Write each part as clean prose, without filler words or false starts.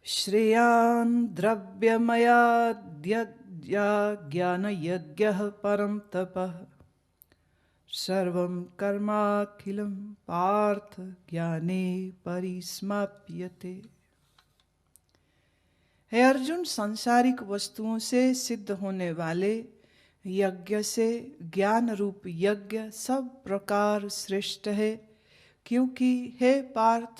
श्रेयान् द्रव्यमयाद्यज्ञा ज्ञानयज्ञः परं तपः सर्वं कर्माखिलं पार्थ ज्ञाने परिसमाप्यते। हे अर्जुन, सांसारिक वस्तुओं से सिद्ध होने वाले यज्ञ से ज्ञान रूप यज्ञ सब प्रकार श्रेष्ठ है, क्योंकि हे पार्थ,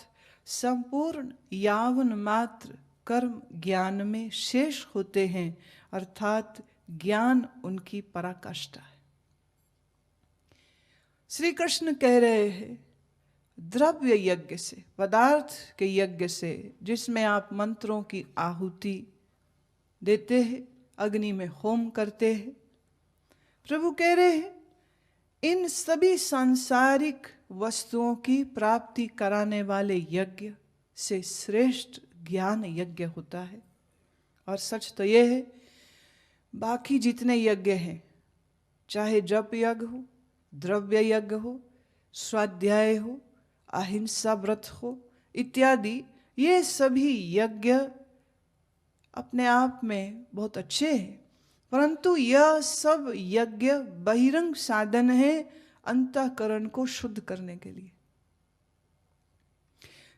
संपूर्ण यावन मात्र कर्म ज्ञान में शेष होते हैं, अर्थात ज्ञान उनकी पराकाष्ठा है। श्री कृष्ण कह रहे हैं द्रव्य यज्ञ से, पदार्थ के यज्ञ से, जिसमें आप मंत्रों की आहुति देते हैं, अग्नि में होम करते हैं, प्रभु कह रहे हैं इन सभी सांसारिक वस्तुओं की प्राप्ति कराने वाले यज्ञ से श्रेष्ठ ज्ञान यज्ञ होता है। और सच तो यह है, बाकी जितने यज्ञ हैं, चाहे जप यज्ञ हो, द्रव्य यज्ञ हो, स्वाध्याय हो, अहिंसा व्रत हो इत्यादि, ये सभी यज्ञ अपने आप में बहुत अच्छे हैं, परंतु यह सब यज्ञ बहिरंग साधन है अंतःकरण को शुद्ध करने के लिए।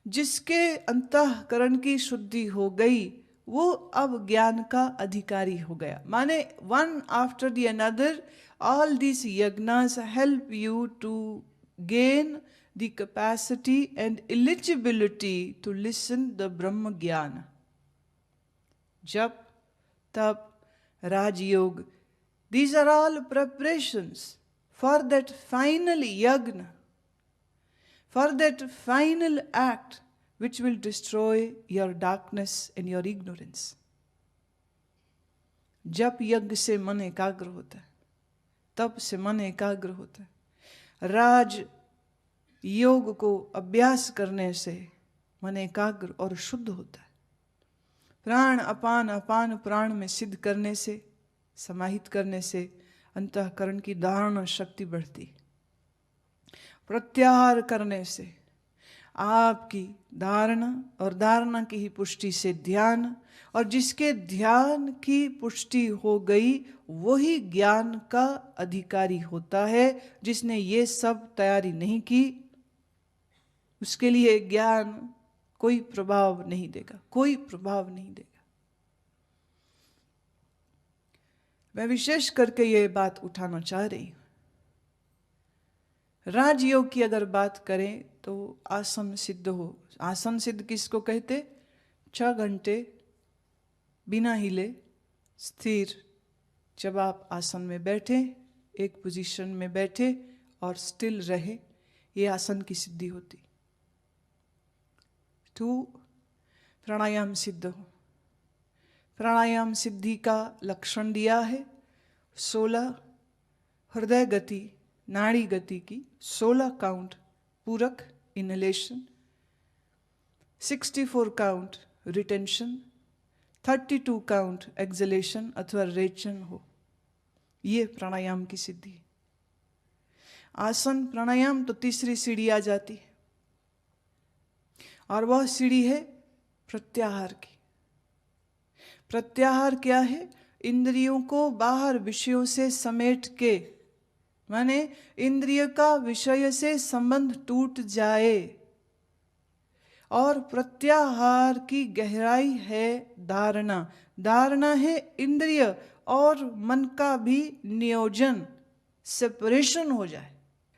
जिसके अंतःकरण की शुद्धि हो गई वो अब ज्ञान का अधिकारी हो गया। माने one after the another all this यज्ञास help you to gain the capacity and eligibility to listen the brahma gyan. जप, तप, राजयोग, these are all preparations for that final yagna, for that final act which will destroy your darkness and your ignorance. जप यज्ञ से मन एकाग्र होता है, तप से मन एकाग्र होता है, राज योग को अभ्यास करने से मन एकाग्र और शुद्ध होता है, प्राण अपान अपान प्राण में सिद्ध करने से, समाहित करने से अंतःकरण की धारणा शक्ति बढ़ती, प्रत्याहार करने से आपकी धारणा और धारणा की ही पुष्टि से ध्यान, और जिसके ध्यान की पुष्टि हो गई वही ज्ञान का अधिकारी होता है। जिसने ये सब तैयारी नहीं की उसके लिए ज्ञान कोई प्रभाव नहीं देगा, कोई प्रभाव नहीं देगा। मैं विशेष करके ये बात उठाना चाह रही हूं। राजयोग की अगर बात करें तो आसन सिद्ध हो। आसन सिद्ध किसको कहते? 6 घंटे बिना हिले स्थिर जब आप आसन में बैठे, एक पोजीशन में बैठे और स्टिल रहे, ये आसन की सिद्धि होती। 2 प्राणायाम सिद्ध हो। प्राणायाम सिद्धि का लक्षण दिया है 16 हृदय गति, नाड़ी गति की 16 काउंट पूरक inhalation, 64 count retention, 32 count exhalation अथवा रेचन हो। ये प्राणायाम की सिद्धि। आसन प्राणायाम तो तीसरी सीढ़ी आ जाती है, और वह सीढ़ी है प्रत्याहार की। प्रत्याहार क्या है? इंद्रियों को बाहर विषयों से समेट के, माने इंद्रिय का विषय से संबंध टूट जाए। और प्रत्याहार की गहराई है धारणा। धारणा है इंद्रिय और मन का भी नियोजन, सेपरेशन हो जाए।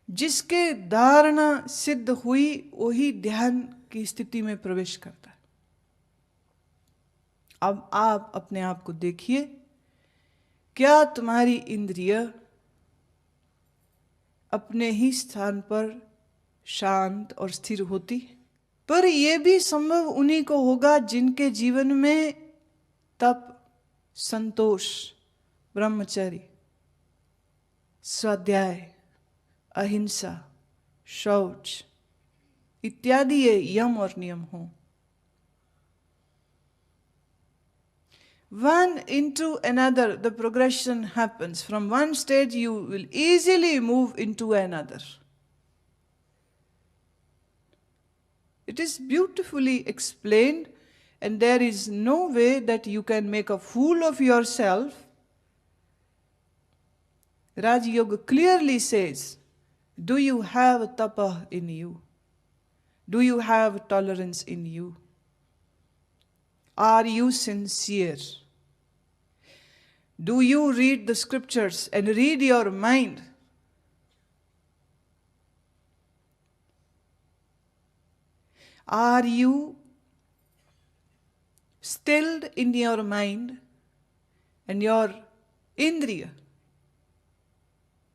जिसके धारणा सिद्ध हुई वही ध्यान की स्थिति में प्रवेश करता है। अब आप अपने आप को देखिए, क्या तुम्हारी इंद्रिय अपने ही स्थान पर शांत और स्थिर होती? पर यह भी संभव उन्हीं को होगा जिनके जीवन में तप, संतोष, ब्रह्मचर्य, स्वाध्याय, अहिंसा, शौच इत्यादि ये यम और नियम हों। One into another, the progression happens. From one stage, you will easily move into another. It is beautifully explained and there is no way that you can make a fool of yourself, Raj Yoga clearly says, do you have tapa in you? Do you have tolerance in you? Are you sincere? Do you read the scriptures and read your mind? Are you stilled in your mind and your indriya,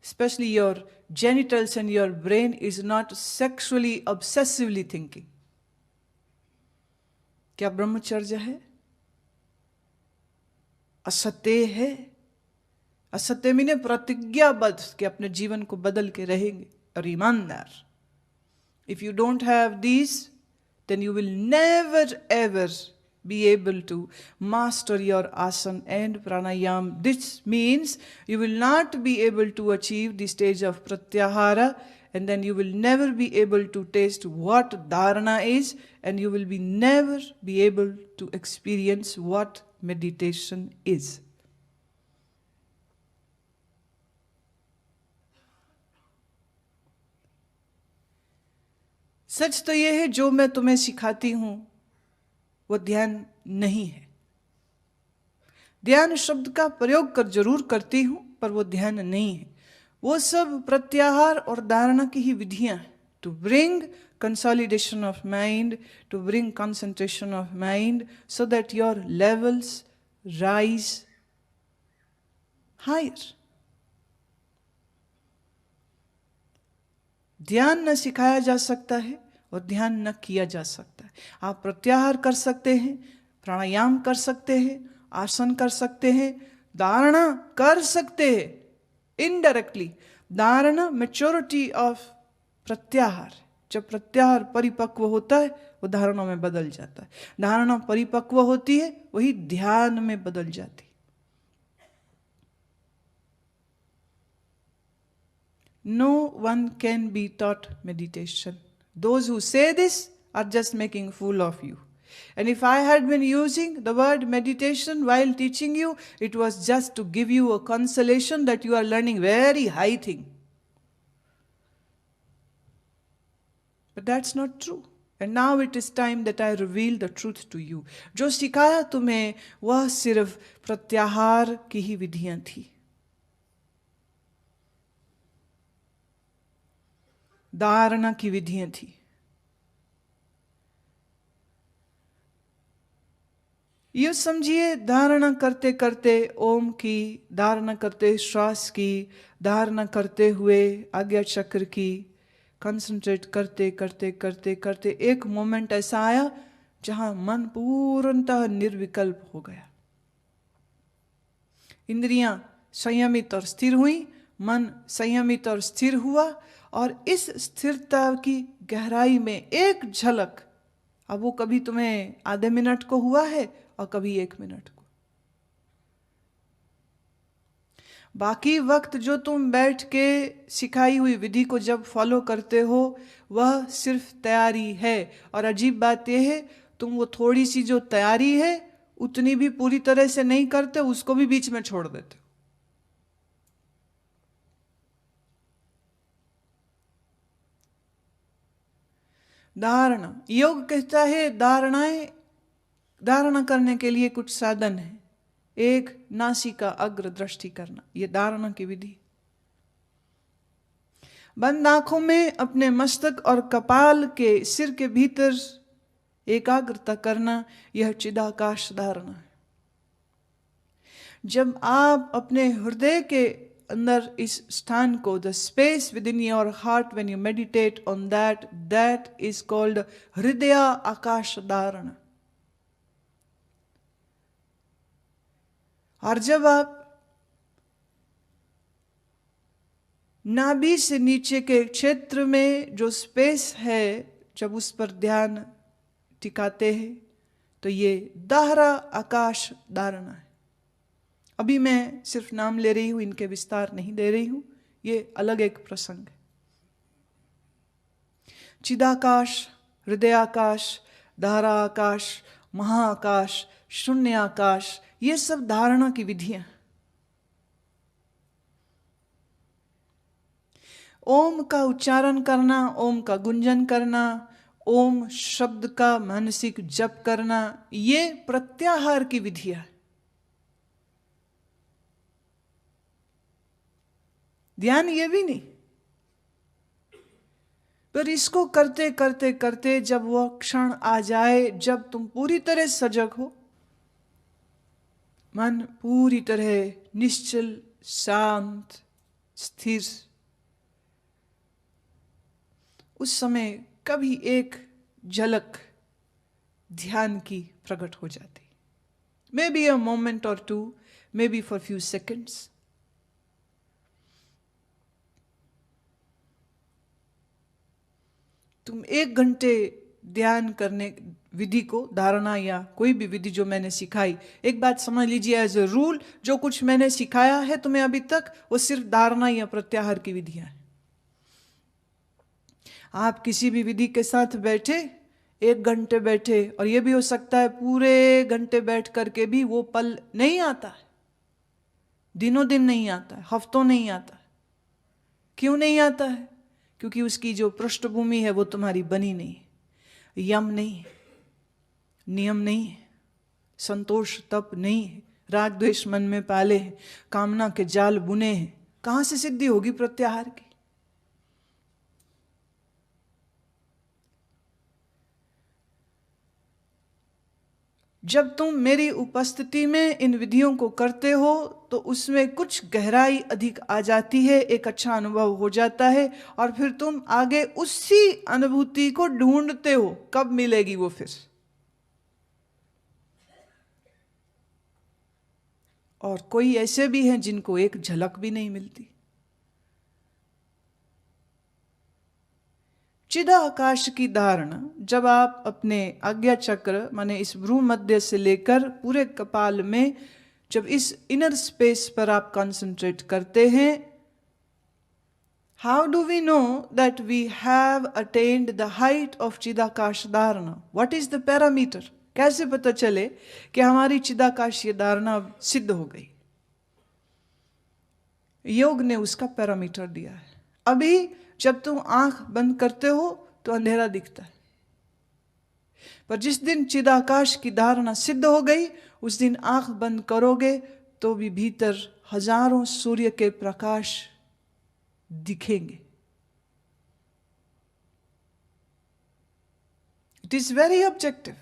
especially your genitals and your brain, is not sexually obsessively thinking? क्या ब्रह्मचर्य है? असत्य है? असत्य मीने प्रतिज्ञाबद्ध कि अपने जीवन को बदल के रहेंगे और ईमानदार. If you don't have these, then you will never ever be able to master your asana and pranayam. This means you will not be able to achieve the stage of pratyahara, and then you will never be able to taste what dharana is, and you will never be able to experience what meditation is. सच तो यह है, जो मैं तुम्हें सिखाती हूं वो ध्यान नहीं है. ध्यान शब्द का प्रयोग जरूर करती हूं, पर वो ध्यान नहीं है. वो सब प्रत्याहार और धारणा की ही विधियां हैं. To bring consolidation of mind, to bring concentration of mind, so that your levels rise higher. ध्यान न सिखाया जा सकता है और ध्यान न किया जा सकता है. आप प्रत्याहार कर सकते हैं, प्राणायाम कर सकते हैं, आसन कर सकते हैं, धारणा कर सकते हैं. इनडायरेक्टली धारणा मैच्योरिटी ऑफ प्रत्याहार. जब प्रत्याहार परिपक्व होता है वो धारणा में बदल जाता है. धारणा परिपक्व होती है, वही ध्यान में बदल जाती है. No one can be taught meditation. Those who say this are just making fool of you. And if I had been using the word meditation while teaching you, it was just to give you a consolation that you are learning very high thing. But that's not true. And now it is time that I reveal the truth to you. जो सिखाया तुम्हें वह सिर्फ प्रत्याहार की ही विधियां थी. धारणा की विधियां थी. ये समझिए, धारणा करते करते ओम की, धारणा करते श्वास की, धारणा करते हुए आज्ञा चक्र की, कंसंट्रेट करते करते करते करते एक मोमेंट ऐसा आया जहां मन पूर्णतः निर्विकल्प हो गया. इंद्रियां संयमित और स्थिर हुई, मन संयमित और स्थिर हुआ, और इस स्थिरता की गहराई में एक झलक. अब वो कभी तुम्हें आधे मिनट को हुआ है और कभी 1 मिनट को. बाकी वक्त जो तुम बैठ के सिखाई हुई विधि को जब फॉलो करते हो, वह सिर्फ तैयारी है. और अजीब बात यह है, तुम वो थोड़ी सी जो तैयारी है उतनी भी पूरी तरह से नहीं करते, उसको भी बीच में छोड़ देते. धारणा, योग कहता है धारणा करने के लिए कुछ साधन है. एक, नासिका अग्र दृष्टि करना, यह धारणा की विधि. बंद आंखों में अपने मस्तक और कपाल के सिर के भीतर एकाग्रता करना, यह चिदाकाश धारणा है. जब आप अपने हृदय के अंदर इस स्थान को, the space with in your heart, when you meditate on that, that is called हृदय आकाश धारणा. और जब आप नाभि से नीचे के क्षेत्र में जो स्पेस है, जब उस पर ध्यान टिकाते हैं, तो ये दाहरा आकाश धारणा है. अभी मैं सिर्फ नाम ले रही हूं, इनके विस्तार नहीं दे रही हूं, ये अलग एक प्रसंग है. चिदाकाश, हृदयाकाश, दाहरा आकाश महाआकाश, शून्य आकाश, ये सब धारणा की विधियां। ओम का उच्चारण करना, ओम का गुंजन करना, ओम शब्द का मानसिक जप करना, ये प्रत्याहार की विधियां। ध्यान ये भी नहीं, पर इसको करते करते करते जब वह क्षण आ जाए जब तुम पूरी तरह सजग हो, मन पूरी तरह निश्चल, शांत, स्थिर, उस समय कभी एक झलक ध्यान की प्रकट हो जाती। मे बी अ मोमेंट और two, may be for few seconds. तुम 1 घंटे ध्यान करने विधि को, धारणा या कोई भी विधि जो मैंने सिखाई, एक बात समझ लीजिए एज ए रूल, जो कुछ मैंने सिखाया है तुम्हें अभी तक, वो सिर्फ धारणा या प्रत्याहार की विधियां हैं। आप किसी भी विधि के साथ बैठे, 1 घंटे बैठे, और ये भी हो सकता है पूरे घंटे बैठ करके भी वो पल नहीं आता है, दिनों दिन नहीं आता है, हफ्तों नहीं आता है। क्यों नहीं आता है? क्योंकि उसकी जो पृष्ठभूमि है वो तुम्हारी बनी नहीं, यम नहीं, नियम नहीं, संतोष तप नहीं, राग द्वेष मन में पाले हैं, कामना के जाल बुने हैं। कहां से सिद्धि होगी प्रत्याहार की? जब तुम मेरी उपस्थिति में इन विधियों को करते हो तो उसमें कुछ गहराई अधिक आ जाती है, एक अच्छा अनुभव हो जाता है, और फिर तुम आगे उसी अनुभूति को ढूंढते हो, कब मिलेगी वो फिर। और कोई ऐसे भी हैं जिनको एक झलक भी नहीं मिलती। चिदाकाश की धारणा जब आप अपने आज्ञा चक्र माने इस भ्रू मध्य से लेकर पूरे कपाल में, जब इस इनर स्पेस पर आप कंसंट्रेट करते हैं, how do we know that we have attend the height of chidakash dharana? What is the parameter? कैसे पता चले कि हमारी चिदाकाशीय धारणा सिद्ध हो गई? योग ने उसका पैरामीटर दिया है। अभी जब तुम आंख बंद करते हो तो अंधेरा दिखता है, पर जिस दिन चिदाकाश की धारणा सिद्ध हो गई, उस दिन आंख बंद करोगे तो भी भीतर हजारों सूर्य के प्रकाश दिखेंगे। It is very objective,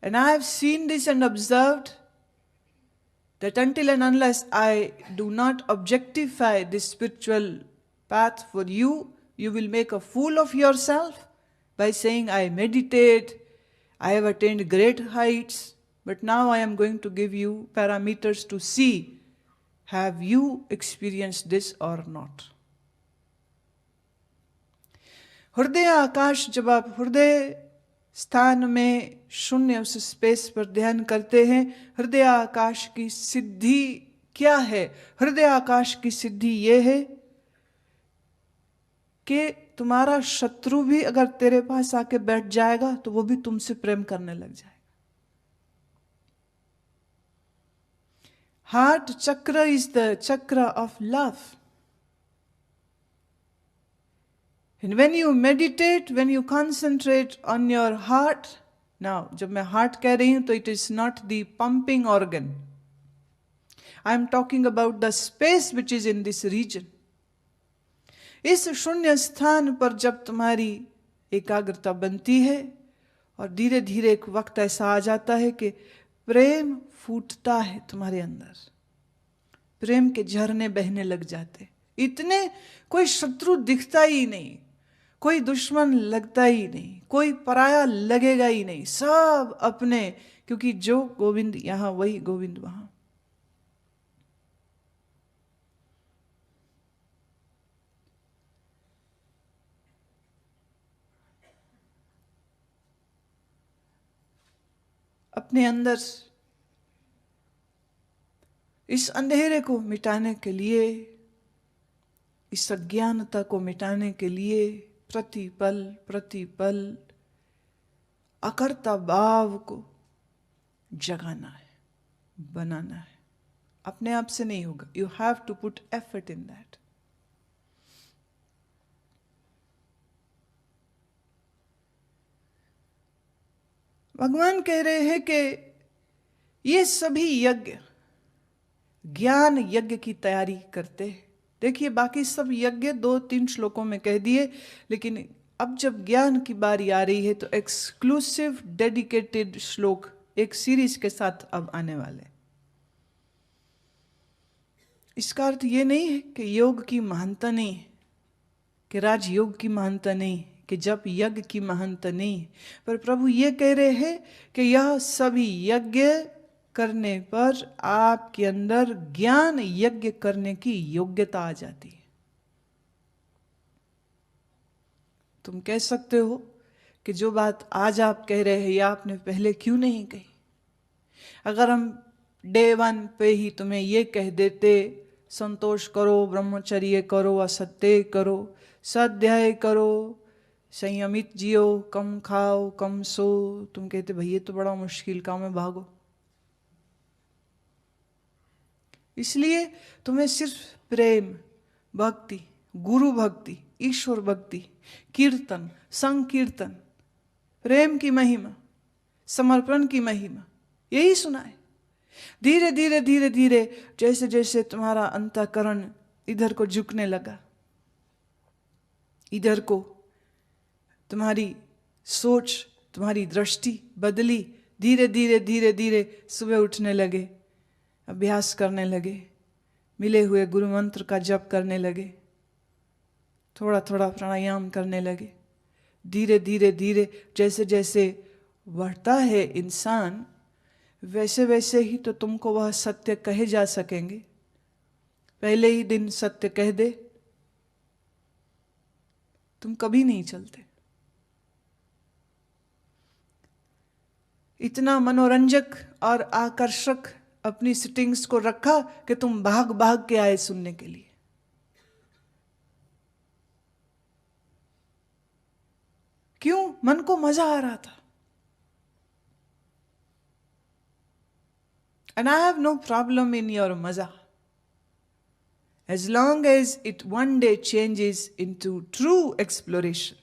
and I have seen this and observed that until and unless I do not objectify this spiritual path for you, you will make a fool of yourself by saying, I meditate, I have attained great heights, but now I am going to give you parameters to see, have you experienced this or not? हृदय आकाश, जब आप हृदय स्थान में शून्य उस space पर ध्यान करते हैं, हृदय आकाश की सिद्धि क्या है? हृदय आकाश की सिद्धि ये है कि तुम्हारा शत्रु भी अगर तेरे पास आके बैठ जाएगा तो वो भी तुमसे प्रेम करने लग जाएगा। हार्ट चक्र इज द चक्र of love. And when you meditate, when you concentrate on your heart, now जब मैं heart कह रही हूं तो it is not the pumping organ. I am talking about the space which is in this region. इस शून्य स्थान पर जब तुम्हारी एकाग्रता बनती है और धीरे धीरे एक वक्त ऐसा आ जाता है कि प्रेम फूटता है तुम्हारे अंदर, प्रेम के झरने बहने लग जाते, इतने कोई शत्रु दिखता ही नहीं, कोई दुश्मन लगता ही नहीं, कोई पराया लगेगा ही नहीं, सब अपने, क्योंकि जो गोविंद यहां वही गोविंद वहां। अपने अंदर इस अंधेरे को मिटाने के लिए, इस अज्ञानता को मिटाने के लिए प्रतिपल प्रतिपल अकर्ता भाव को जगाना है, बनाना है। अपने आप से नहीं होगा, you have to put effort in that. भगवान कह रहे हैं कि ये सभी यज्ञ ज्ञान यज्ञ की तैयारी करते हैं। देखिए बाकी सब यज्ञ 2-3 श्लोकों में कह दिए, लेकिन अब जब ज्ञान की बारी आ रही है तो एक्सक्लूसिव डेडिकेटेड श्लोक एक सीरीज के साथ अब आने वाले। इसका अर्थ ये नहीं है कि योग की महानता नहीं है, कि राजयोग की महानता नहीं, कि जप यज्ञ की महानता नहीं, पर प्रभु ये कह रहे हैं कि यह सभी यज्ञ करने पर आपके अंदर ज्ञान यज्ञ करने की योग्यता आ जाती है। तुम कह सकते हो कि जो बात आज आप कह रहे हैं या आपने पहले क्यों नहीं कही। अगर हम डे 1 पे ही तुम्हें ये कह देते संतोष करो, ब्रह्मचर्य करो, असत्य करो, स्वाध्याय करो, संयमित जियो, कम खाओ, कम सो, तुम कहते भाई ये तो बड़ा मुश्किल काम है, भागो। इसलिए तुम्हें सिर्फ प्रेम, भक्ति, गुरु भक्ति, ईश्वर भक्ति, कीर्तन, संकीर्तन, प्रेम की महिमा, समर्पण की महिमा, यही सुना है। धीरे धीरे धीरे धीरे जैसे जैसे तुम्हारा अंतःकरण इधर को झुकने लगा, इधर को तुम्हारी सोच, तुम्हारी दृष्टि बदली, धीरे धीरे धीरे धीरे सुबह उठने लगे, अभ्यास करने लगे, मिले हुए गुरु मंत्र का जप करने लगे, थोड़ा थोड़ा प्राणायाम करने लगे। धीरे धीरे धीरे जैसे जैसे बढ़ता है इंसान, वैसे वैसे ही तो तुमको वह सत्य कहे जा सकेंगे। पहले ही दिन सत्य कह दे, तुम कभी नहीं चलते। इतना मनोरंजक और आकर्षक अपनी सिटिंग्स को रखा कि तुम भाग भाग के आए सुनने के लिए। क्यों? मन को मजा आ रहा था। And I have no problem in your maza, as long as it one day changes into true exploration.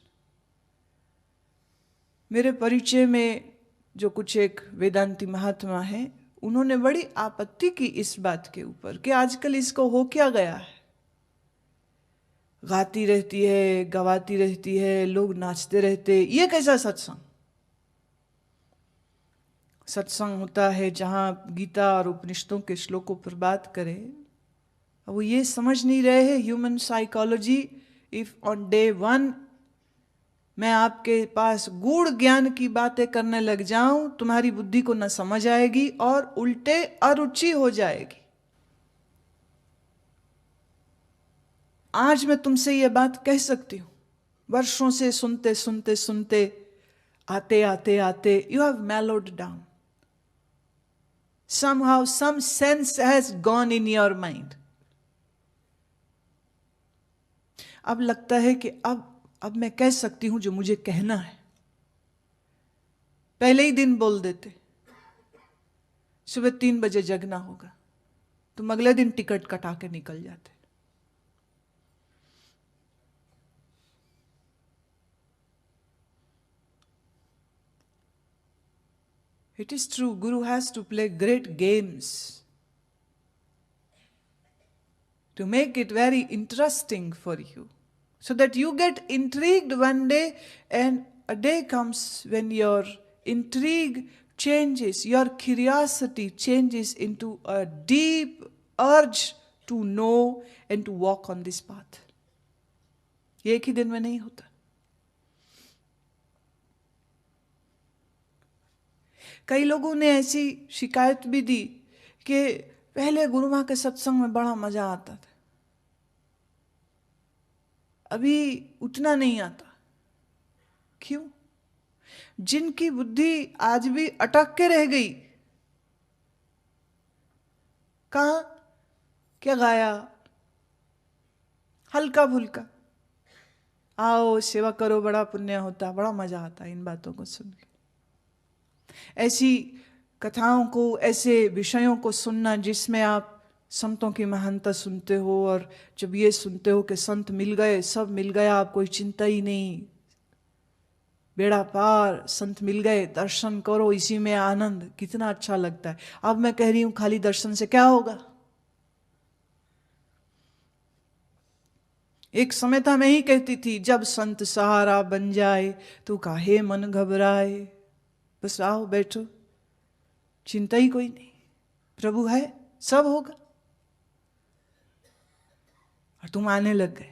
मेरे परिचय में जो कुछ एक वेदांती महात्मा है, उन्होंने बड़ी आपत्ति की इस बात के ऊपर कि आजकल इसको हो क्या गया है। गाती रहती है, गवाती रहती है, लोग नाचते रहते, ये कैसा सत्संग? सत्संग होता है जहाँ गीता और उपनिषदों के श्लोकों पर बात करें। अब वो ये समझ नहीं रहे हैं human psychology. If on day 1 मैं आपके पास गूढ़ ज्ञान की बातें करने लग जाऊं, तुम्हारी बुद्धि को न समझ आएगी और उल्टे अरुचि हो जाएगी। आज मैं तुमसे ये बात कह सकती हूं, वर्षों से सुनते सुनते सुनते आते आते आते you have mellowed down. Somehow some sense has gone in your mind. अब लगता है कि अब मैं कह सकती हूं जो मुझे कहना है। पहले ही दिन बोल देते सुबह 3 बजे जगना होगा, तुम अगले दिन टिकट कटा के निकल जाते। It is true, Guru has to play great games to make it very interesting for you, so that you get intrigued one day, and a day comes when your intrigue changes, your curiosity changes into a deep urge to know and to walk on this path. ये एक ही दिन में नहीं होता। कई लोगों ने ऐसी शिकायत भी दी कि पहले गुरु माँ के सत्संग में बड़ा मजा आता था, अभी उतना नहीं आता। क्यों? जिनकी बुद्धि आज भी अटक के रह गई, कहाँ क्या गाया, हल्का फुल्का, आओ सेवा करो, बड़ा पुण्य होता, बड़ा मजा आता इन बातों को सुन के। ऐसी कथाओं को, ऐसे विषयों को सुनना जिसमें आप संतों की महानता सुनते हो, और जब ये सुनते हो कि संत मिल गए, सब मिल गया, आप कोई चिंता ही नहीं, बेड़ा पार, संत मिल गए, दर्शन करो, इसी में आनंद, कितना अच्छा लगता है। अब मैं कह रही हूं खाली दर्शन से क्या होगा। एक समय था मैं ही कहती थी, जब संत सहारा बन जाए तो काहे मन घबराए, बस आओ बैठो, चिंता ही कोई नहीं, प्रभु है, सब होगा। और तुम आने लग गए,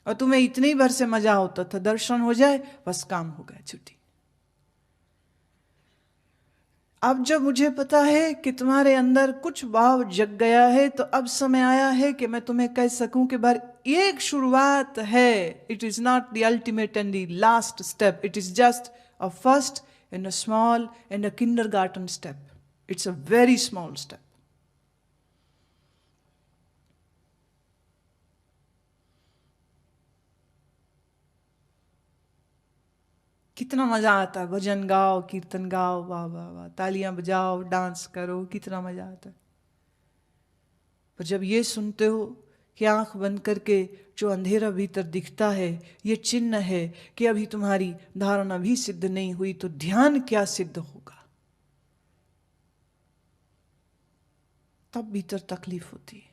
और तुम्हें इतने ही भर से मजा होता था, दर्शन हो जाए बस काम हो गया, छुट्टी। अब जब मुझे पता है कि तुम्हारे अंदर कुछ भाव जग गया है, तो अब समय आया है कि मैं तुम्हें कह सकूं कि बार एक शुरुआत है। It is not the ultimate and the last step, it is just a first and a small and a kindergarten step. It's a very small step. कितना मजा आता है, भजन गाओ, कीर्तन गाओ, वाह वाह वाह, तालियां बजाओ, डांस करो, कितना मजा आता है। पर जब ये सुनते हो कि आंख बंद करके जो अंधेरा भीतर दिखता है ये चिन्ह है कि अभी तुम्हारी धारणा भी सिद्ध नहीं हुई, तो ध्यान क्या सिद्ध होगा, तब भीतर तकलीफ होती है।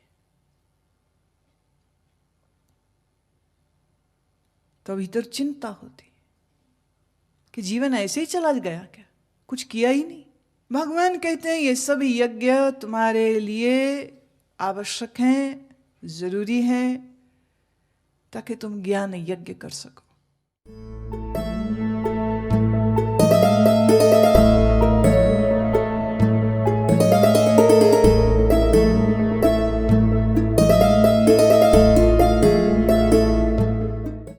तो भीतर चिंता होती कि जीवन ऐसे ही चला गया क्या, कुछ किया ही नहीं। भगवान कहते हैं ये सब यज्ञ तुम्हारे लिए आवश्यक हैं, जरूरी हैं, ताकि तुम ज्ञान यज्ञ कर सको।